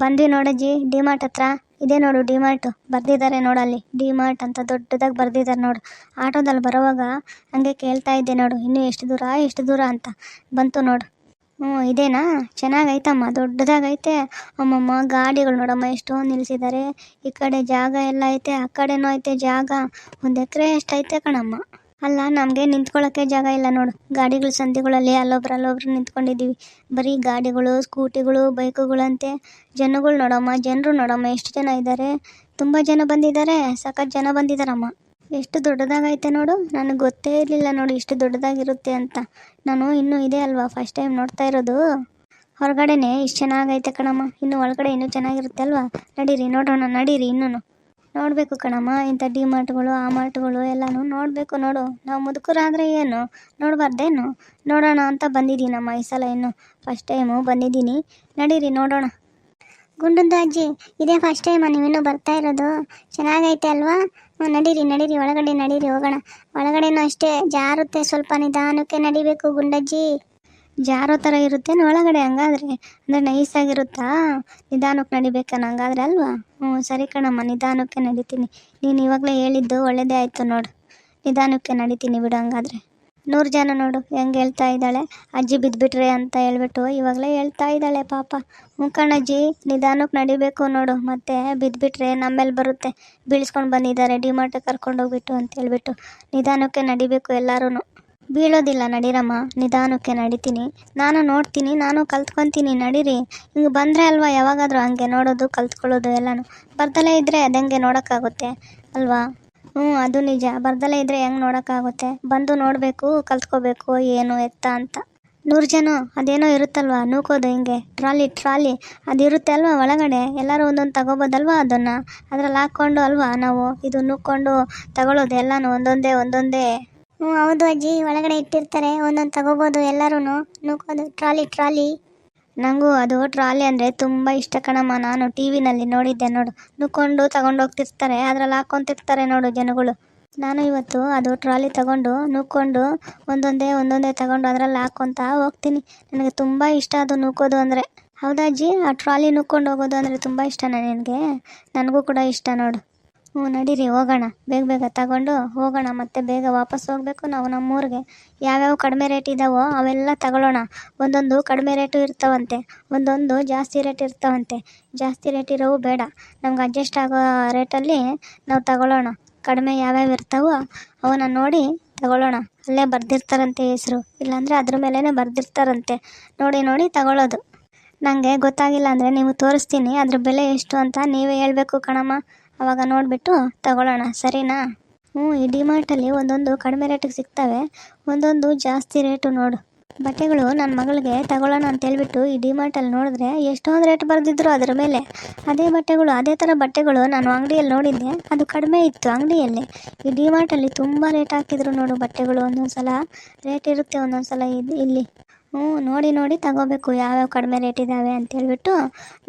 ಬಂದ್ವಿ ನೋಡಜ್ಜಿ ಡಿಮಾರ್ಟ್ ಹತ್ರ. ಇದೇ ನೋಡು ಡಿಮಾರ್ಟ್ ಬರ್ದಿದ್ದಾರೆ ನೋಡಲ್ಲಿ, ಡಿಮಾರ್ಟ್ ಅಂತ ದೊಡ್ಡದಾಗಿ ಬರ್ದಿದ್ದಾರೆ ನೋಡು. ಆಟೋದಲ್ಲಿ ಬರೋವಾಗ ಹಂಗೆ ಕೇಳ್ತಾ ಇದ್ದೆ ನೋಡು, ಇನ್ನೂ ಎಷ್ಟು ದೂರ ಅಂತ ಬಂತು ನೋಡು. ಇದೇನಾ? ಚೆನ್ನಾಗೈತಮ್ಮ, ದೊಡ್ಡದಾಗೈತೆ. ಅಮ್ಮಮ್ಮ ಗಾಡಿಗಳು ನೋಡಮ್ಮ ಎಷ್ಟೊಂದು ನಿಲ್ಲಿಸಿದ್ದಾರೆ. ಈ ಕಡೆ ಜಾಗ ಎಲ್ಲ ಐತೆ, ಆ ಕಡೆನೂ ಐತೆ ಜಾಗ. 1 ಎಕರೆ ಎಷ್ಟೈತೆ ಕಣಮ್ಮ. ಅಲ್ಲ, ನಮಗೆ ನಿಂತ್ಕೊಳ್ಳೋಕ್ಕೆ ಜಾಗ ಇಲ್ಲ ನೋಡು. ಗಾಡಿಗಳ ಸಂಧಿಗಳಲ್ಲಿ ಅಲ್ಲೊಬ್ರು ನಿಂತ್ಕೊಂಡಿದ್ದೀವಿ. ಬರೀ ಗಾಡಿಗಳು, ಸ್ಕೂಟಿಗಳು, ಬೈಕುಗಳಂತೆ. ಜನರು ನೋಡಮ್ಮ ಎಷ್ಟು ಜನ ಇದ್ದಾರೆ. ತುಂಬ ಜನ ಬಂದಿದ್ದಾರೆ, ಸಖತ್ ಜನ ಬಂದಿದ್ದಾರಮ್ಮ. ಎಷ್ಟು ದೊಡ್ಡದಾಗೈತೆ ನೋಡು. ನನಗೆ ಗೊತ್ತೇ ಇರಲಿಲ್ಲ ನೋಡು ಇಷ್ಟು ದೊಡ್ಡದಾಗಿರುತ್ತೆ ಅಂತ. ನಾನು ಇನ್ನೂ ಇದೆ ಅಲ್ವಾ ಫಸ್ಟ್ ಟೈಮ್ ನೋಡ್ತಾ ಇರೋದು. ಹೊರಗಡೆನೇ ಇಷ್ಟು ಚೆನ್ನಾಗೈತೆ ಕಣಮ್ಮ, ಇನ್ನು ಒಳಗಡೆ ಇನ್ನೂ ಚೆನ್ನಾಗಿರುತ್ತೆ ಅಲ್ವಾ. ನಡೀರಿ ನೋಡೋಣ, ನಡೀರಿ. ಇನ್ನೂ ನೋಡಬೇಕು ಕಣಮ್ಮ ಇಂಥ ಡಿ ಮಾರ್ಟ್ಗಳು, ಆ ಮಾರ್ಟ್ಗಳು ಎಲ್ಲನೂ ನೋಡಬೇಕು ನೋಡು. ನಾವು ಮುದುಕರಾದರೆ ಏನು ನೋಡಬಾರ್ದೇನು? ನೋಡೋಣ ಅಂತ ಬಂದಿದ್ದೀನಮ್ಮ ಈ ಸಲ, ಇನ್ನು ಫಸ್ಟ್ ಟೈಮು ಬಂದಿದ್ದೀನಿ. ನಡೀರಿ ನೋಡೋಣ. ಗುಂಡದ್ದು ಅಜ್ಜಿ, ಇದೇ ಫಸ್ಟ್ ಟೈಮ್ ನೀವಿನ್ನೂ ಬರ್ತಾ ಇರೋದು? ಚೆನ್ನಾಗೈತೆ ಅಲ್ವಾ? ನಡೀರಿ ಒಳಗಡೆ ನಡೀರಿ, ಹೋಗೋಣ. ಒಳಗಡೆನೂ ಅಷ್ಟೇ ಜಾರುತ್ತೆ, ಸ್ವಲ್ಪ ನಿಧಾನಕ್ಕೆ ನಡಿಬೇಕು ಗುಂಡಜ್ಜಿ. ಜಾರೋ ಥರ ಇರುತ್ತೇನು ಒಳಗಡೆ? ಹಂಗಾದ್ರೆ ಅಂದರೆ ನೈಸಾಗಿರುತ್ತಾ? ನಿಧಾನಕ್ಕೆ ನಡಿಬೇಕೇನು ಹಂಗಾದ್ರೆ ಅಲ್ವಾ? ಸರಿ ಕಣಮ್ಮ, ನಿಧಾನಕ್ಕೆ ನಡಿತೀನಿ. ನೀನು ಇವಾಗಲೇ ಹೇಳಿದ್ದು ಒಳ್ಳೆಯದೇ ಆಯಿತು ನೋಡು. ನಿಧಾನಕ್ಕೆ ನಡಿತೀನಿ ಬಿಡು ಹಂಗಾದ್ರೆ. 100 ಜನ ನೋಡು ಹೆಂಗೆ ಹೇಳ್ತಾ ಇದ್ದಾಳೆ, ಅಜ್ಜಿ ಬಿದ್ದುಬಿಟ್ರೆ ಅಂತ ಹೇಳ್ಬಿಟ್ಟು ಇವಾಗಲೇ ಹೇಳ್ತಾ ಇದ್ದಾಳೆ ಪಾಪ. ಕಣಜ್ಜಿ, ನಿಧಾನಕ್ಕೆ ನಡಿಬೇಕು ನೋಡು, ಮತ್ತೆ ಬಿದ್ದುಬಿಟ್ರೆ ನಮ್ಮೇಲೆ ಬರುತ್ತೆ. ಬೀಳಿಸ್ಕೊಂಡು ಬಂದಿದ್ದಾರೆ ಡಿಮಾರ್ಟಿಗೆ ಕರ್ಕೊಂಡೋಗ್ಬಿಟ್ಟು ಅಂತ ಹೇಳ್ಬಿಟ್ಟು. ನಿಧಾನಕ್ಕೆ ನಡಿಬೇಕು ಎಲ್ಲರೂ. ಬೀಳೋದಿಲ್ಲ, ನಡೀರಮ್ಮ, ನಿಧಾನಕ್ಕೆ ನಡಿತೀನಿ. ನಾನು ನೋಡ್ತೀನಿ, ನಾನು ಕಲ್ತ್ಕೊತೀನಿ, ನಡೀರಿ. ಹಿಂಗೆ ಬಂದರೆ ಅಲ್ವಾ ಯಾವಾಗಾದರೂ ಹಂಗೆ ನೋಡೋದು, ಕಲ್ತ್ಕೊಳ್ಳೋದು ಎಲ್ಲನೂ. ಬರ್ದಲೇ ಇದ್ದರೆ ಅದಂಗೆ ನೋಡೋಕ್ಕಾಗುತ್ತೆ ಅಲ್ವಾ? ಅದು ನಿಜ. ಬರ್ದಲೇ ಇದ್ದರೆ ಹೆಂಗೆ ನೋಡೋಕ್ಕಾಗುತ್ತೆ? ಬಂದು ನೋಡಬೇಕು, ಕಲ್ತ್ಕೋಬೇಕು ಏನು ಎತ್ತ ಅಂತ. 100 ಜನ ಅದೇನೋ ಇರುತ್ತಲ್ವ ನೂಕೋದು, ಹಿಂಗೆ ಟ್ರಾಲಿ ಅದಿರುತ್ತೆ ಅಲ್ವಾ ಒಳಗಡೆ. ಎಲ್ಲರೂ ಒಂದೊಂದು ತಗೋಬೋದಲ್ವ, ಅದನ್ನು ಅದ್ರಲ್ಲಿ ಹಾಕ್ಕೊಂಡು ಅಲ್ವಾ ನಾವು ಇದು ನೂಕ್ಕೊಂಡು ತಗೊಳ್ಳೋದು ಎಲ್ಲನೂ ಒಂದೊಂದೇ. ಹೌದು ಅಜ್ಜಿ, ಒಳಗಡೆ ಇಟ್ಟಿರ್ತಾರೆ, ಒಂದೊಂದು ತಗೋಬೋದು ಎಲ್ಲರೂ ನೂಕೋದು. ಟ್ರಾಲಿ. ನನಗೂ ಅದು ಟ್ರಾಲಿ ಅಂದರೆ ತುಂಬ ಇಷ್ಟ ಕಣಮ್ಮ. ನಾನು ಟಿ ವಿನಲ್ಲಿ ನೋಡಿದ್ದೆ ನೋಡು, ನುಕ್ಕೊಂಡು ತಗೊಂಡೋಗ್ತಿರ್ತಾರೆ, ಅದ್ರಲ್ಲಿ ಹಾಕ್ಕೊತಿರ್ತಾರೆ ನೋಡು ಜನಗಳು. ನಾನು ಇವತ್ತು ಅದು ಟ್ರಾಲಿ ತಗೊಂಡು ನೂಕ್ಕೊಂಡು ಒಂದೊಂದೇ ತಗೊಂಡು ಅದರಲ್ಲಿ ಹಾಕ್ಕೊತಾ ಹೋಗ್ತೀನಿ. ನನಗೆ ತುಂಬ ಇಷ್ಟ ಅದು ನೂಕೋದು ಅಂದರೆ. ಹೌದಾ ಅಜ್ಜಿ, ಆ ಟ್ರಾಲಿ ನೂಕ್ಕೊಂಡು ಹೋಗೋದು ಅಂದರೆ ತುಂಬ ಇಷ್ಟನಾ ನಿನಗೆ? ನನಗೂ ಕೂಡ ಇಷ್ಟ ನೋಡು. ನಡೀರಿ ಹೋಗೋಣ, ಬೇಗ ತಗೊಂಡು ಹೋಗೋಣ. ಮತ್ತೆ ಬೇಗ ವಾಪಸ್ ಹೋಗಬೇಕು ನಾವು ನಮ್ಮೂರಿಗೆ. ಯಾವ್ಯಾವ ಕಡಿಮೆ ರೇಟ್ ಇದ್ದಾವೋ ಅವೆಲ್ಲ ತಗೊಳ್ಳೋಣ. ಒಂದೊಂದು ಕಡಿಮೆ ರೇಟು ಇರ್ತಾವಂತೆ, ಒಂದೊಂದು ಜಾಸ್ತಿ ರೇಟ್ ಇರ್ತಾವಂತೆ. ಜಾಸ್ತಿ ರೇಟ್ ಇರೋವು ಬೇಡ, ನಮ್ಗೆ ಅಡ್ಜಸ್ಟ್ ಆಗೋ ರೇಟಲ್ಲಿ ನಾವು ತಗೊಳ್ಳೋಣ. ಕಡಿಮೆ ಯಾವ್ಯಾವ ಇರ್ತಾವೋ ಅವನ್ನ ನೋಡಿ ತಗೊಳ್ಳೋಣ. ಅಲ್ಲೇ ಬರ್ದಿರ್ತಾರಂತೆ ಹೆಸರು, ಇಲ್ಲಾಂದರೆ ಅದ್ರ ಮೇಲೇ ಬರ್ದಿರ್ತಾರಂತೆ. ನೋಡಿ ತಗೊಳ್ಳೋದು. ನನಗೆ ಗೊತ್ತಾಗಿಲ್ಲ ಅಂದರೆ ನೀವು ತೋರಿಸ್ತೀನಿ, ಅದ್ರ ಬೆಲೆ ಎಷ್ಟು ಅಂತ ನೀವೇ ಹೇಳಬೇಕು ಕಣಮ್ಮ. ಆವಾಗ ನೋಡಿಬಿಟ್ಟು ತಗೊಳ್ಳೋಣ, ಸರಿನಾ? ಈ ಡಿಮಾರ್ಟಲ್ಲಿ ಒಂದೊಂದು ಕಡಿಮೆ ರೇಟಿಗೆ ಸಿಗ್ತವೆ, ಒಂದೊಂದು ಜಾಸ್ತಿ ರೇಟು ನೋಡು. ಬಟ್ಟೆಗಳು ನನ್ನ ಮಗಳಿಗೆ ತಗೊಳ್ಳೋಣ ಅಂತೇಳ್ಬಿಟ್ಟು ಈ ಡಿಮಾರ್ಟಲ್ಲಿ ನೋಡಿದ್ರೆ ಎಷ್ಟೊಂದು ರೇಟ್ ಬರೆದಿದ್ರು ಅದ್ರ ಮೇಲೆ. ಅದೇ ಥರ ಬಟ್ಟೆಗಳು ನಾನು ಅಂಗಡಿಯಲ್ಲಿ ನೋಡಿದ್ದೆ, ಅದು ಕಡಿಮೆ ಇತ್ತು ಅಂಗಡಿಯಲ್ಲಿ. ಈ ಡಿಮಾರ್ಟಲ್ಲಿ ತುಂಬ ರೇಟ್ ಹಾಕಿದ್ರು ನೋಡು ಬಟ್ಟೆಗಳು. ಒಂದೊಂದು ಸಲ ರೇಟ್ ಇರುತ್ತೆ, ಒಂದೊಂದು ಸಲ ಇಲ್ಲಿ. ನೋಡಿ ತಗೋಬೇಕು, ಯಾವ್ಯಾವ ಕಡಿಮೆ ರೇಟ್ ಇದ್ದಾವೆ ಅಂತೇಳ್ಬಿಟ್ಟು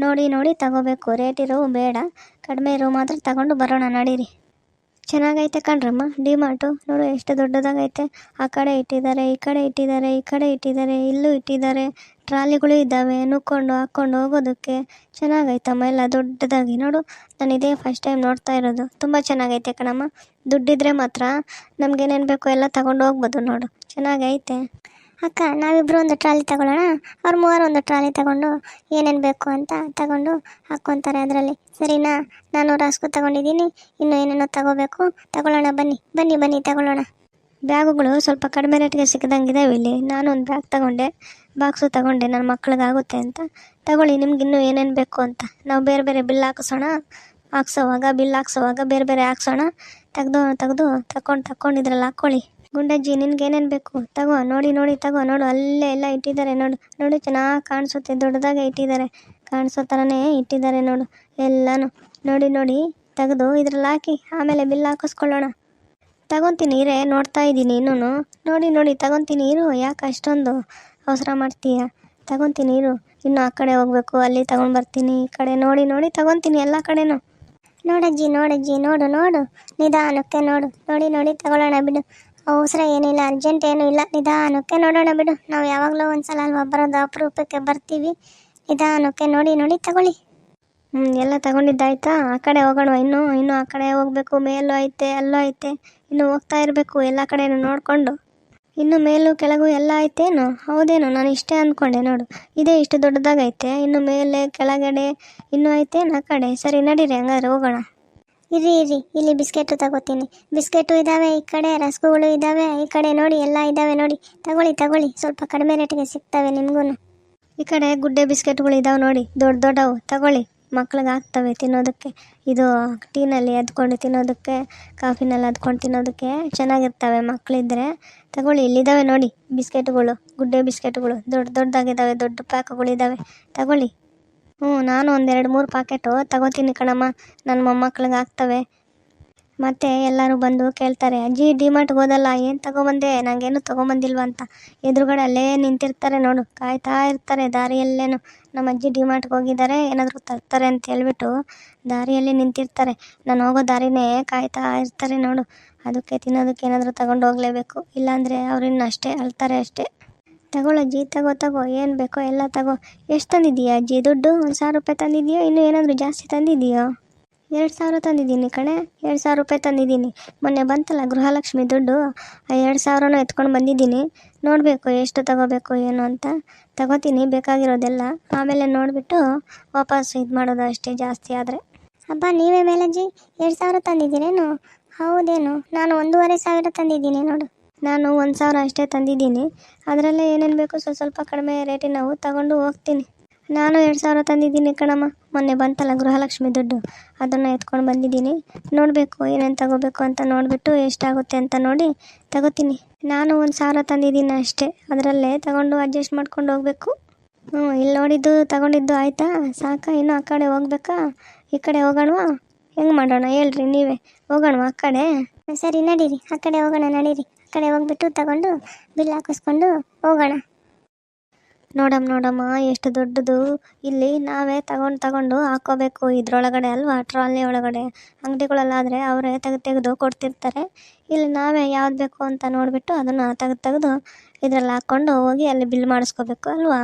ನೋಡಿ ತಗೋಬೇಕು. ರೇಟ್ ಇರೋವು ಬೇಡ, ಕಡಿಮೆ ಇರೋ ಮಾತ್ರ ತಗೊಂಡು ಬರೋಣ, ನಡೀರಿ. ಚೆನ್ನಾಗೈತೆ ಕಣ್ರಮ್ಮ ಡಿಮಾರ್ಟು. ನೋಡು ಎಷ್ಟು ದೊಡ್ಡದಾಗೈತೆ. ಆ ಕಡೆ ಇಟ್ಟಿದ್ದಾರೆ, ಈ ಕಡೆ ಇಟ್ಟಿದ್ದಾರೆ, ಇಲ್ಲೂ ಇಟ್ಟಿದ್ದಾರೆ. ಟ್ರಾಲಿಗಳು ಇದ್ದಾವೆ, ನುಕ್ಕೊಂಡು ಹಾಕ್ಕೊಂಡು ಹೋಗೋದಕ್ಕೆ. ಚೆನ್ನಾಗೈತಮ್ಮ ಎಲ್ಲ ದೊಡ್ಡದಾಗಿ. ನೋಡು, ನಾನು ಇದೇ ಫಸ್ಟ್ ಟೈಮ್ ನೋಡ್ತಾ ಇರೋದು. ತುಂಬ ಚೆನ್ನಾಗೈತೆ ಕಣಮ್ಮ. ದುಡ್ಡಿದ್ರೆ ಮಾತ್ರ ನಮಗೇನೇನು ಬೇಕೋ ಎಲ್ಲ ತಗೊಂಡು ಹೋಗ್ಬೋದು ನೋಡು, ಚೆನ್ನಾಗೈತೆ. ಅಕ್ಕ, ನಾವಿಬ್ಬರು ಒಂದು ಟ್ರಾಲಿ ತಗೊಳ್ಳೋಣ. ಅವ್ರು 3 ಒಂದು ಟ್ರಾಲಿ ತಗೊಂಡು ಏನೇನು ಬೇಕು ಅಂತ ತಗೊಂಡು ಹಾಕ್ಕೊತಾರೆ ಅದರಲ್ಲಿ, ಸರಿನಾ? ನಾನು ರಾಸ್ಕು ತಗೊಂಡಿದ್ದೀನಿ, ಇನ್ನೂ ಏನೇನೋ ತಗೊಳ್ಳೋಣ. ಬನ್ನಿ ತಗೊಳ್ಳೋಣ. ಬ್ಯಾಗುಗಳು ಸ್ವಲ್ಪ ಕಡಿಮೆ ರೇಟ್ಗೆ ಸಿಕ್ಕದಂಗಿದಾವೆ ಇಲ್ಲಿ. ನಾನು ಒಂದು ಬ್ಯಾಗ್ ತಗೊಂಡೆ, ಬಾಕ್ಸು ತಗೊಂಡೆ, ನನ್ನ ಮಕ್ಳಿಗಾಗುತ್ತೆ ಅಂತ. ತಗೊಳ್ಳಿ, ನಿಮ್ಗಿನ್ನೂ ಏನೇನು ಬೇಕು ಅಂತ. ನಾವು ಬೇರೆ ಬಿಲ್ ಬಿಲ್ ಹಾಕ್ಸೋವಾಗ ಬೇರೆ ಹಾಕ್ಸೋಣ. ತೆಗೆದು ತಗೊಂಡು ಇದ್ರಲ್ಲಿ ಹಾಕ್ಕೊಳ್ಳಿ. ಗುಂಡಜ್ಜಿ, ನಿನ್ಗೇನೇನು ಬೇಕು ತಗೋ. ನೋಡಿ ತಗೋ. ನೋಡು, ಅಲ್ಲೇ ಎಲ್ಲ ಇಟ್ಟಿದ್ದಾರೆ ನೋಡು ಚೆನ್ನಾಗಿ ಕಾಣಿಸುತ್ತೆ. ದೊಡ್ಡದಾಗೆ ಇಟ್ಟಿದ್ದಾರೆ, ಕಾಣಿಸೋ ಥರನೇ ಇಟ್ಟಿದ್ದಾರೆ ನೋಡು ಎಲ್ಲನೂ. ನೋಡಿ ತೆಗೆದು ಇದ್ರಲ್ಲಿ ಹಾಕಿ ಆಮೇಲೆ ಬಿಲ್ ಹಾಕಿಸ್ಕೊಳ್ಳೋಣ. ತಗೊತೀನಿ ಇರೇ, ನೋಡ್ತಾ ಇದ್ದೀನಿ ಇನ್ನೂ. ನೋಡಿ ತಗೊತೀನಿ ಇರು. ಯಾಕೆ ಅಷ್ಟೊಂದು ಅವಸರ ಮಾಡ್ತೀಯ? ತಗೊತೀನಿ ಇರು. ಇನ್ನು ಆ ಕಡೆ ಹೋಗಬೇಕು, ಅಲ್ಲಿ ತಗೊಂಡು ಬರ್ತೀನಿ. ಈ ಕಡೆ ನೋಡಿ ತಗೊತೀನಿ ಎಲ್ಲ ಕಡೆನೂ. ನೋಡಜ್ಜಿ, ನೋಡು ನಿಧಾನಕ್ಕೆ ನೋಡಿ ತಗೊಳ್ಳೋಣ ಬಿಡು. ಅವಸರ ಏನಿಲ್ಲ, ಅರ್ಜೆಂಟ್ ಏನೂ ಇಲ್ಲ, ನಿಧಾನಕ್ಕೆ ನೋಡೋಣ ಬಿಡು. ನಾವು ಯಾವಾಗಲೂ ಒಂದ್ಸಲ ಅಲ್ವಾ ಬರೋದು, ಅಪರೂಪಕ್ಕೆ ಬರ್ತೀವಿ. ನಿಧಾನಕ್ಕೆ ನೋಡಿ ತಗೊಳ್ಳಿ. ಎಲ್ಲ ತಗೊಂಡಿದ್ದಾಯ್ತಾ? ಆ ಕಡೆ ಹೋಗೋಣ. ಇನ್ನೂ ಆ ಕಡೆ ಹೋಗಬೇಕು. ಮೇಲೂ ಐತೆ, ಅಲ್ಲೂ ಐತೆ. ಇನ್ನು ಹೋಗ್ತಾ ಇರಬೇಕು ಎಲ್ಲ ಕಡೆನೂ ನೋಡಿಕೊಂಡು. ಇನ್ನು ಮೇಲೂ ಕೆಳಗೂ ಎಲ್ಲ ಐತೇನು? ಹೌದೇನು? ನಾನು ಇಷ್ಟೇ ಅಂದ್ಕೊಂಡೆ ನೋಡು. ಇದೇ ಇಷ್ಟು ದೊಡ್ಡದಾಗೈತೆ. ಇನ್ನು ಮೇಲೆ ಕೆಳಗಡೆ ಇನ್ನೂ ಐತೇನು ಆ ಕಡೆ? ಸರಿ ನಡೀರಿ, ಹಂಗಾದ್ರೆ ಹೋಗೋಣ. ಇರಿ ಇಲ್ಲಿ ಬಿಸ್ಕೆಟು ತಗೋತೀನಿ. ಬಿಸ್ಕೆಟು ಇದ್ದಾವೆ, ಈ ಕಡೆ ರಸ್ಗುಗಳು ಇದ್ದಾವೆ, ಈ ಕಡೆ ನೋಡಿ ಎಲ್ಲ ಇದ್ದಾವೆ ನೋಡಿ. ತಗೊಳ್ಳಿ, ಸ್ವಲ್ಪ ಕಡಿಮೆ ರೇಟಿಗೆ ಸಿಗ್ತವೆ ನಿಮಗೂ. ಈ ಕಡೆ ಗುಡ್ಡೆ ಬಿಸ್ಕೆಟ್ಗಳು ಇದಾವೆ ನೋಡಿ, ದೊಡ್ಡವು. ತಗೊಳ್ಳಿ, ಮಕ್ಳಿಗೆ ಆಗ್ತವೆ ತಿನ್ನೋದಕ್ಕೆ. ಇದು ಟೀನಲ್ಲಿ ಅದ್ಕೊಂಡು ತಿನ್ನೋದಕ್ಕೆ, ಕಾಫಿನಲ್ಲಿ ಅದ್ಕೊಂಡು ತಿನ್ನೋದಕ್ಕೆ ಚೆನ್ನಾಗಿರ್ತವೆ ಮಕ್ಕಳಿದ್ರೆ. ತಗೊಳ್ಳಿ, ಇಲ್ಲಿದ್ದಾವೆ ನೋಡಿ ಬಿಸ್ಕೆಟ್ಗಳು, ಗುಡ್ಡೆ ಬಿಸ್ಕೆಟ್ಗಳು ದೊಡ್ಡದಾಗಿದ್ದಾವೆ. ದೊಡ್ಡ ಪ್ಯಾಕ್ಗಳಿದ್ದಾವೆ, ತಗೊಳ್ಳಿ. ನಾನು ಒಂದು 2-3 ಪ್ಯಾಕೆಟು ತಗೋತೀನಿ ಕಣಮ್ಮ. ನನ್ನ ಮೊಮ್ಮಕ್ಳಿಗೆ ಆಗ್ತವೆ. ಮತ್ತು ಎಲ್ಲರೂ ಬಂದು ಕೇಳ್ತಾರೆ, ಅಜ್ಜಿ ಡಿಮಾರ್ಟ್ಗೆ ಹೋದಲ್ಲ, ಏನು ತಗೊಬಂದೆ? ನನಗೇನು ತೊಗೊಂಬಂದಿಲ್ವ ಅಂತ. ಎದುರುಗಡೆ ಅಲ್ಲೇ ನಿಂತಿರ್ತಾರೆ ನೋಡು, ಕಾಯ್ತಾ ಇರ್ತಾರೆ ದಾರಿಯಲ್ಲೇನು. ನಮ್ಮ ಅಜ್ಜಿ ಡಿಮಾರ್ಟ್ಗೆ ಹೋಗಿದ್ದಾರೆ, ಏನಾದರೂ ತರ್ತಾರೆ ಅಂತ ಹೇಳ್ಬಿಟ್ಟು ದಾರಿಯಲ್ಲಿ ನಿಂತಿರ್ತಾರೆ. ನಾನು ಹೋಗೋ ದಾರಿನೇ ಕಾಯ್ತಾ ಇರ್ತಾರೆ ನೋಡು. ಅದಕ್ಕೆ ತಿನ್ನೋದಕ್ಕೆ ಏನಾದರೂ ತಗೊಂಡು ಹೋಗಲೇಬೇಕು, ಇಲ್ಲಾಂದರೆ ಅವ್ರು ಇನ್ನು ಅಷ್ಟೇ ಅಳ್ತಾರೆ ಅಷ್ಟೇ. ತಗೊಳ್ಳಜ್ಜಿ, ತಗೋ, ಏನು ಬೇಕೋ ಎಲ್ಲ ತಗೋ. ಎಷ್ಟು ತಂದಿದ್ದೀಯಾ ಅಜ್ಜಿ ದುಡ್ಡು? 1,000 ರೂಪಾಯಿ ತಂದಿದ್ದೀಯೋ? ಇನ್ನೂ ಏನಾದರೂ ಜಾಸ್ತಿ ತಂದಿದ್ದೀಯೋ? 2,000 ತಂದಿದ್ದೀನಿ ಕಣೆ, 2,000 ರೂಪಾಯಿ ತಂದಿದ್ದೀನಿ. ಮೊನ್ನೆ ಬಂತಲ್ಲ ಗೃಹಲಕ್ಷ್ಮಿ ದುಡ್ಡು, ಆ 2,000ನೂ ಎತ್ಕೊಂಡು ಬಂದಿದ್ದೀನಿ. ನೋಡಬೇಕು ಎಷ್ಟು ತಗೋಬೇಕು ಏನು ಅಂತ. ತಗೋತೀನಿ ಬೇಕಾಗಿರೋದೆಲ್ಲ, ಆಮೇಲೆ ನೋಡಿಬಿಟ್ಟು ವಾಪಸ್ ಇದು ಮಾಡೋದು ಅಷ್ಟೇ, ಜಾಸ್ತಿ ಆದರೆ. ಹಬ್ಬ, ನೀವೇ ಮೇಲಜ್ಜಿ 2,000 ತಂದಿದ್ದೀರೇನು? ಹೌದೇನು? ನಾನು 1,500 ತಂದಿದ್ದೀನಿ ನೋಡು. ನಾನು 1,000 ಅಷ್ಟೇ ತಂದಿದ್ದೀನಿ. ಅದರಲ್ಲೇ ಏನೇನು ಬೇಕು ಸ್ವಲ್ಪ ಕಡಿಮೆ ರೇಟಿನವು ತಗೊಂಡು ಹೋಗ್ತೀನಿ. ನಾನು 2,000 ತಂದಿದ್ದೀನಿ ಕಣಮ್ಮ. ಮೊನ್ನೆ ಬಂತಲ್ಲ ಗೃಹಲಕ್ಷ್ಮಿ ದುಡ್ಡು, ಅದನ್ನು ಎತ್ಕೊಂಡು ಬಂದಿದ್ದೀನಿ. ನೋಡಬೇಕು ಏನೇನು ತಗೋಬೇಕು ಅಂತ ನೋಡಿಬಿಟ್ಟು ಎಷ್ಟಾಗುತ್ತೆ ಅಂತ ನೋಡಿ ತಗೋತೀನಿ. ನಾನು 1,000 ತಂದಿದ್ದೀನಿ ಅಷ್ಟೇ, ಅದರಲ್ಲೇ ತಗೊಂಡು ಅಡ್ಜಸ್ಟ್ ಮಾಡ್ಕೊಂಡು ಹೋಗಬೇಕು. ಇಲ್ಲಿ ನೋಡಿದ್ದು ತಗೊಂಡಿದ್ದು ಆಯಿತಾ? ಸಾಕಾ? ಇನ್ನೂ ಆ ಕಡೆ ಹೋಗ್ಬೇಕಾ? ಈ ಕಡೆ ಹೋಗೋಣವಾ? ಹೆಂಗೆ ಮಾಡೋಣ ಹೇಳ್ರಿ ನೀವೇ? ಹೋಗೋಣವಾ ಆ ಕಡೆ? ಸರಿ ನಡೀರಿ, ಆ ಕಡೆ ಹೋಗೋಣ, ನಡೀರಿ. ಆ ಕಡೆ ಹೋಗ್ಬಿಟ್ಟು ತಗೊಂಡು ಬಿಲ್ ಹಾಕಿಸ್ಕೊಂಡು ಹೋಗೋಣ. ನೋಡಮ್ಮ ಎಷ್ಟು ದೊಡ್ಡದು. ಇಲ್ಲಿ ನಾವೇ ತಗೊಂಡು ಹಾಕೋಬೇಕು ಇದ್ರೊಳಗಡೆ ಅಲ್ವಾ, ಟ್ರಾಲಿ ಒಳಗಡೆ. ಅಂಗಡಿಗಳಲ್ಲಾದರೆ ಅವರೇ ತೆಗೆದು ಕೊಡ್ತಿರ್ತಾರೆ. ಇಲ್ಲಿ ನಾವೇ ಯಾವ್ದು ಬೇಕು ಅಂತ ನೋಡಿಬಿಟ್ಟು ಅದನ್ನು ತೆಗೆದು ಇದರಲ್ಲಿ ಹಾಕ್ಕೊಂಡು ಹೋಗಿ ಅಲ್ಲಿ ಬಿಲ್ ಮಾಡಿಸ್ಕೋಬೇಕು ಅಲ್ವಾ.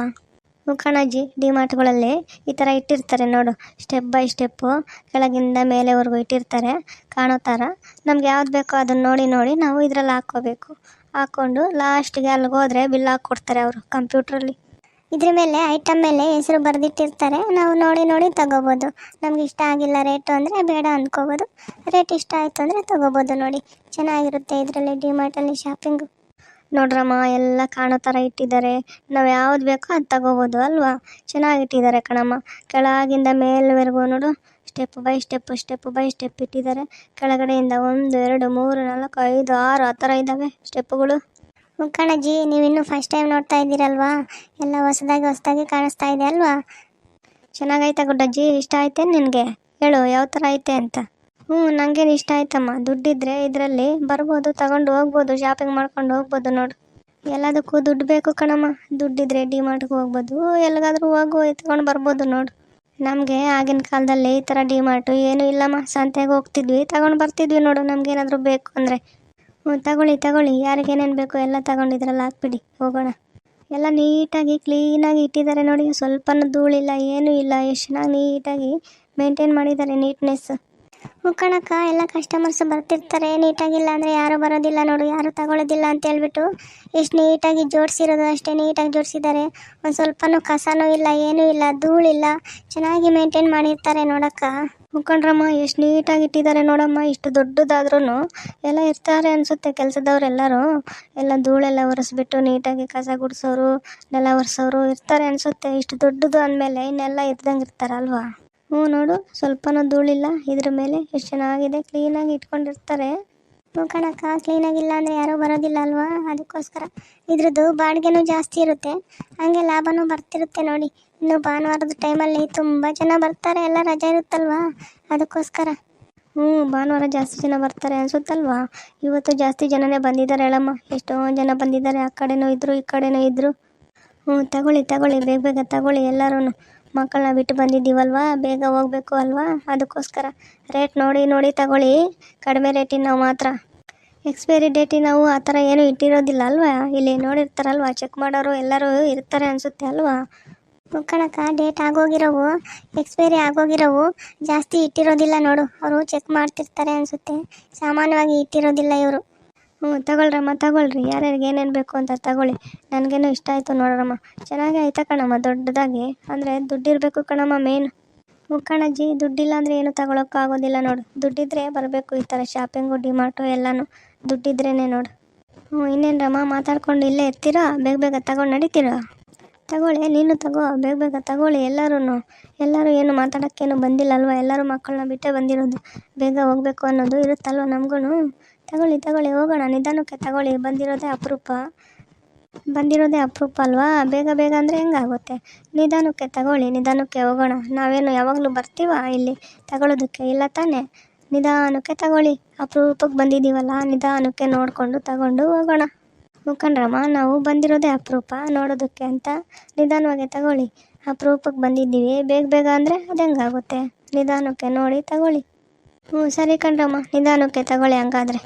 ಕಣಜ್ಜಿ, ಡಿಮಾರ್ಟ್ಗಳಲ್ಲಿ ಈ ಥರ ಇಟ್ಟಿರ್ತಾರೆ ನೋಡು, ಸ್ಟೆಪ್ ಬೈ ಸ್ಟೆಪ್ಪು ಕೆಳಗಿಂದ ಮೇಲೆವರೆಗೂ ಇಟ್ಟಿರ್ತಾರೆ ಕಾಣೋ ಥರ. ನಮ್ಗೆ ಯಾವ್ದು ಬೇಕೋ ಅದನ್ನು ನೋಡಿ ನಾವು ಇದರಲ್ಲಿ ಹಾಕ್ಕೊಂಡು ಲಾಸ್ಟಿಗೆ ಅಲ್ಲಿಗೆ ಹೋದರೆ ಬಿಲ್ ಹಾಕ್ಕೊಡ್ತಾರೆ ಅವರು ಕಂಪ್ಯೂಟ್ರಲ್ಲಿ. ಇದ್ರ ಮೇಲೆ ಐಟಮ್ ಮೇಲೆ ಹೆಸರು ಬರೆದಿಟ್ಟಿರ್ತಾರೆ, ನಾವು ನೋಡಿ ತಗೋಬೋದು. ನಮ್ಗೆ ಇಷ್ಟ ಆಗಿಲ್ಲ ರೇಟು ಅಂದರೆ ಬೇಡ ಅಂದ್ಕೋಬೋದು, ರೇಟ್ ಇಷ್ಟ ಆಯಿತು ಅಂದರೆ ತಗೋಬೋದು. ನೋಡಿ, ಚೆನ್ನಾಗಿರುತ್ತೆ ಇದರಲ್ಲಿ ಡಿಮಾರ್ಟಲ್ಲಿ ಶಾಪಿಂಗು. ನೋಡ್ರಮ್ಮ, ಎಲ್ಲ ಕಾಣೋ ಥರ ಇಟ್ಟಿದ್ದಾರೆ. ನಾವು ಯಾವ್ದು ಬೇಕೋ ಅದು ತಗೋಬೋದು ಅಲ್ವಾ. ಚೆನ್ನಾಗಿಟ್ಟಿದ್ದಾರೆ ಕಣಮ್ಮ. ಕೆಳಗಿಂದ ಮೇಲ್ವರೆಗೂ ನೋಡು, ಸ್ಟೆಪ್ ಬೈ ಸ್ಟೆಪ್ ಇಟ್ಟಿದ್ದಾರೆ. ಕೆಳಗಡೆಯಿಂದ 1, 2, 3, 4, 5, 6 ಆ ಥರ ಇದ್ದಾವೆ ಸ್ಟೆಪ್ಪುಗಳು. ಕಣಜ್ಜಿ, ನೀವಿನ್ನೂ ಫಸ್ಟ್ ಟೈಮ್ ನೋಡ್ತಾ ಇದ್ದೀರಲ್ವಾ, ಎಲ್ಲ ಹೊಸದಾಗಿ ಕಾಣಿಸ್ತಾ ಇದೆ ಅಲ್ವಾ. ಚೆನ್ನಾಗೈತೆ ಗುಡ್ಡಜ್ಜಿ, ಇಷ್ಟ ಆಯ್ತೇನು ನಿನಗೆ? ಹೇಳು ಯಾವ ಥರ ಐತೆ ಅಂತ. ನನಗೇನು ಇಷ್ಟ ಆಯ್ತಮ್ಮ. ದುಡ್ಡಿದ್ರೆ ಇದರಲ್ಲಿ ಬರ್ಬೋದು, ತಗೊಂಡು ಹೋಗ್ಬೋದು, ಶಾಪಿಂಗ್ ಮಾಡ್ಕೊಂಡು ಹೋಗ್ಬೋದು. ನೋಡು, ಎಲ್ಲದಕ್ಕೂ ದುಡ್ಡು ಬೇಕು ಕಣಮ್ಮ. ದುಡ್ಡಿದ್ರೆ ಡಿಮಾರ್ಟ್ಗೆ ಹೋಗ್ಬೋದು, ಎಲ್ಲಿಗಾದ್ರೂ ತಗೊಂಡು ಬರ್ಬೋದು. ನೋಡು, ನಮಗೆ ಆಗಿನ ಕಾಲದಲ್ಲಿ ಈ ಥರ ಡಿಮಾರ್ಟು ಏನೂ ಇಲ್ಲಮ್ಮ. ಸಂತೆಗೆ ಹೋಗ್ತಿದ್ವಿ, ತಗೊಂಡು ಬರ್ತಿದ್ವಿ ನೋಡು, ನಮಗೇನಾದರೂ ಬೇಕು ಅಂದರೆ. ತಗೊಳ್ಳಿ, ಯಾರಿಗೇನೇನು ಬೇಕು ಎಲ್ಲ ತಗೊಂಡಿದ್ರಲ್ಲ ಹಾಕ್ಬಿಡಿ, ಹೋಗೋಣ. ಎಲ್ಲ ನೀಟಾಗಿ ಕ್ಲೀನಾಗಿ ಇಟ್ಟಿದ್ದಾರೆ ನೋಡಿ, ಸ್ವಲ್ಪನೂ ಧೂಳಿಲ್ಲ, ಏನೂ ಇಲ್ಲ. ಎಷ್ಟು ಚೆನ್ನಾಗಿ ನೀಟಾಗಿ ಮೇಂಟೈನ್ ಮಾಡಿದ್ದಾರೆ, ನೀಟ್ನೆಸ್. ಕಣಕ್ಕ, ಎಲ್ಲ ಕಸ್ಟಮರ್ಸ್ ಬರ್ತಿರ್ತಾರೆ, ನೀಟಾಗಿಲ್ಲ ಅಂದರೆ ಯಾರೂ ಬರೋದಿಲ್ಲ ನೋಡು, ಯಾರೂ ತಗೊಳ್ಳೋದಿಲ್ಲ ಅಂತ ಹೇಳ್ಬಿಟ್ಟು ಎಷ್ಟು ನೀಟಾಗಿ ಜೋಡಿಸಿರೋದು ಅಷ್ಟೇ ನೀಟಾಗಿ ಜೋಡಿಸಿದ್ದಾರೆ. ಒಂದು ಸ್ವಲ್ಪನೂ ಕಸನೂ ಇಲ್ಲ, ಏನೂ ಇಲ್ಲ, ಧೂಳಿಲ್ಲ, ಚೆನ್ನಾಗಿ ಮೇಂಟೈನ್ ಮಾಡಿರ್ತಾರೆ ನೋಡಕ್ಕ. ಮುಖಂಡ್ರಮ್ಮ, ಎಷ್ಟು ನೀಟಾಗಿ ಇಟ್ಟಿದ್ದಾರೆ ನೋಡಮ್ಮ. ಇಷ್ಟು ದೊಡ್ಡದಾದ್ರೂ ಎಲ್ಲ ಇರ್ತಾರೆ ಅನಿಸುತ್ತೆ ಕೆಲಸದವ್ರೆಲ್ಲರೂ. ಎಲ್ಲ ಧೂಳೆಲ್ಲ ಒರೆಸ್ಬಿಟ್ಟು ನೀಟಾಗಿ ಕಸ ಗುಡಿಸೋರು, ನೆಲ ಒರೆಸೋರು ಇರ್ತಾರೆ ಅನಿಸುತ್ತೆ. ಇಷ್ಟು ದೊಡ್ಡದು ಅಂದಮೇಲೆ ಇನ್ನೆಲ್ಲ ಇರ್ದಂಗೆ ಇರ್ತಾರಲ್ವಾ. ನೋಡು, ಸ್ವಲ್ಪನೂ ಧೂಳಿಲ್ಲ ಇದ್ರ ಮೇಲೆ. ಎಷ್ಟು ಚೆನ್ನಾಗಿದೆ, ಕ್ಲೀನಾಗಿ ಇಟ್ಕೊಂಡಿರ್ತಾರೆ. ಕಣಕ್ಕ, ಕ್ಲೀನಾಗಿಲ್ಲ ಅಂದರೆ ಯಾರೂ ಬರೋದಿಲ್ಲ ಅಲ್ವಾ, ಅದಕ್ಕೋಸ್ಕರ. ಇದ್ರದ್ದು ಬಾಡಿಗೆನೂ ಜಾಸ್ತಿ ಇರುತ್ತೆ, ಹಾಗೆ ಲಾಭನೂ ಬರ್ತಿರುತ್ತೆ ನೋಡಿ. ಇನ್ನು ಭಾನುವಾರದ ಟೈಮಲ್ಲಿ ತುಂಬ ಜನ ಬರ್ತಾರೆ, ಎಲ್ಲ ರಜೆ ಇರುತ್ತಲ್ವಾ, ಅದಕ್ಕೋಸ್ಕರ. ಭಾನುವಾರ ಜಾಸ್ತಿ ಜನ ಬರ್ತಾರೆ ಅನ್ಸುತ್ತಲ್ವಾ. ಇವತ್ತು ಜಾಸ್ತಿ ಜನನೇ ಬಂದಿದ್ದಾರೆ ಹೇಳಮ್ಮ. ಎಷ್ಟೊಂದು ಜನ ಬಂದಿದ್ದಾರೆ, ಆ ಕಡೆನೂ ಇದ್ದರು ಈ ಕಡೆನೂ ಇದ್ದರು. ತಗೊಳ್ಳಿ, ಬೇಗ ತಗೊಳ್ಳಿ ಎಲ್ಲರೂ. ಮಕ್ಕಳನ್ನ ಬಿಟ್ಟು ಬಂದಿದ್ದೀವಲ್ವಾ, ಬೇಗ ಹೋಗ್ಬೇಕು ಅಲ್ವಾ, ಅದಕ್ಕೋಸ್ಕರ. ರೇಟ್ ನೋಡಿ ತಗೊಳ್ಳಿ, ಕಡಿಮೆ ರೇಟಿನವು ಮಾತ್ರ. ಎಕ್ಸ್ಪೈರಿ ಡೇಟಿನವು ಆ ಥರ ಏನೂ ಇಟ್ಟಿರೋದಿಲ್ಲ ಅಲ್ವಾ. ಇಲ್ಲಿ ನೋಡಿರ್ತಾರಲ್ವಾ, ಚೆಕ್ ಮಾಡೋರು ಎಲ್ಲರೂ ಇರ್ತಾರೆ ಅನಿಸುತ್ತೆ ಅಲ್ವಾ. ಕಣಕ್ಕ ಡೇಟ್ ಆಗೋಗಿರೋವು, ಎಕ್ಸ್ಪೈರಿ ಆಗೋಗಿರೋವು ಜಾಸ್ತಿ ಇಟ್ಟಿರೋದಿಲ್ಲ ನೋಡು. ಅವರು ಚೆಕ್ ಮಾಡ್ತಿರ್ತಾರೆ ಅನಿಸುತ್ತೆ, ಸಾಮಾನ್ಯವಾಗಿ ಇಟ್ಟಿರೋದಿಲ್ಲ ಇವರು. ತಗೊಳ್ರಮ್ಮ ತಗೊಳ್ರಿ, ಯಾರ್ಯಾರಿಗೆ ಏನೇನು ಬೇಕು ಅಂತ ತಗೊಳ್ಳಿ. ನನಗೇನು ಇಷ್ಟ ಆಯಿತು ನೋಡ್ರಮ್ಮ, ಚೆನ್ನಾಗೇ ಆಯ್ತಾ ಕಣಮ್ಮ, ದೊಡ್ಡದಾಗಿ. ಅಂದರೆ ದುಡ್ಡಿರಬೇಕು ಕಣಮ್ಮ ಮೇನ್. ಕಣಜ್ಜಿ, ದುಡ್ಡಿಲ್ಲ ಅಂದರೆ ಏನು ತಗೊಳಕ್ಕಾಗೋದಿಲ್ಲ ನೋಡು. ದುಡ್ಡಿದ್ರೆ ಬರಬೇಕು ಈ ಥರ ಶಾಪಿಂಗು, ಡಿಮಾರ್ಟು ಎಲ್ಲನೂ ದುಡ್ಡಿದ್ರೇ ನೋಡು. ಇನ್ನೇನಮ್ಮ ಮಾತಾಡ್ಕೊಂಡು ಇಲ್ಲೇ ಇರ್ತೀರಾ? ಬೇಗ ಬೇಗ ತಗೊಂಡು ನಡೀತೀರಾ? ತಗೊಳ್ಳಿ, ನೀನು ತಗೋ, ಬೇಗ ಬೇಗ ತಗೊಳ್ಳಿ ಎಲ್ಲರೂ ಏನು ಮಾತಾಡೋಕ್ಕೇನು ಬಂದಿಲ್ಲ ಅಲ್ವಾ? ಎಲ್ಲರೂ ಮಕ್ಕಳನ್ನ ಬಿಟ್ಟೇ ಬಂದಿರೋದು. ಬೇಗ ಹೋಗಬೇಕು ಅನ್ನೋದು ಇರುತ್ತಲ್ವ ನಮಗೂ. ತಗೊಳ್ಳಿ ಹೋಗೋಣ, ನಿಧಾನಕ್ಕೆ ತಗೊಳ್ಳಿ. ಬಂದಿರೋದೇ ಅಪರೂಪ ಅಲ್ವಾ? ಬೇಗ ಬೇಗ ಅಂದರೆ ಹೆಂಗಾಗುತ್ತೆ? ನಿಧಾನಕ್ಕೆ ತಗೊಳ್ಳಿ, ನಿಧಾನಕ್ಕೆ ಹೋಗೋಣ. ನಾವೇನು ಯಾವಾಗಲೂ ಬರ್ತೀವ ಇಲ್ಲಿ ತಗೊಳ್ಳೋದಕ್ಕೆ? ಇಲ್ಲ ತಾನೇ. ನಿಧಾನಕ್ಕೆ ತಗೊಳ್ಳಿ, ಅಪರೂಪಕ್ಕೆ ಬಂದಿದ್ದೀವಲ್ಲ, ನಿಧಾನಕ್ಕೆ ನೋಡಿಕೊಂಡು ತಗೊಂಡು ಹೋಗೋಣ. ಮುಖಂಡ್ರಮ್ಮ, ನಾವು ಬಂದಿರೋದೇ ಅಪರೂಪ ನೋಡೋದಕ್ಕೆ ಅಂತ. ನಿಧಾನವಾಗಿ ತಗೊಳ್ಳಿ, ಅಪರೂಪಕ್ಕೆ ಬಂದಿದ್ದೀವಿ. ಬೇಗ ಬೇಗ ಅಂದರೆ ಅದು ಹೆಂಗಾಗುತ್ತೆ? ನಿಧಾನಕ್ಕೆ ನೋಡಿ ತಗೊಳ್ಳಿ. ಸರಿ ಕಣ್ರಮ್ಮ, ನಿಧಾನಕ್ಕೆ ತಗೊಳ್ಳಿ ಹಂಗಾದರೆ.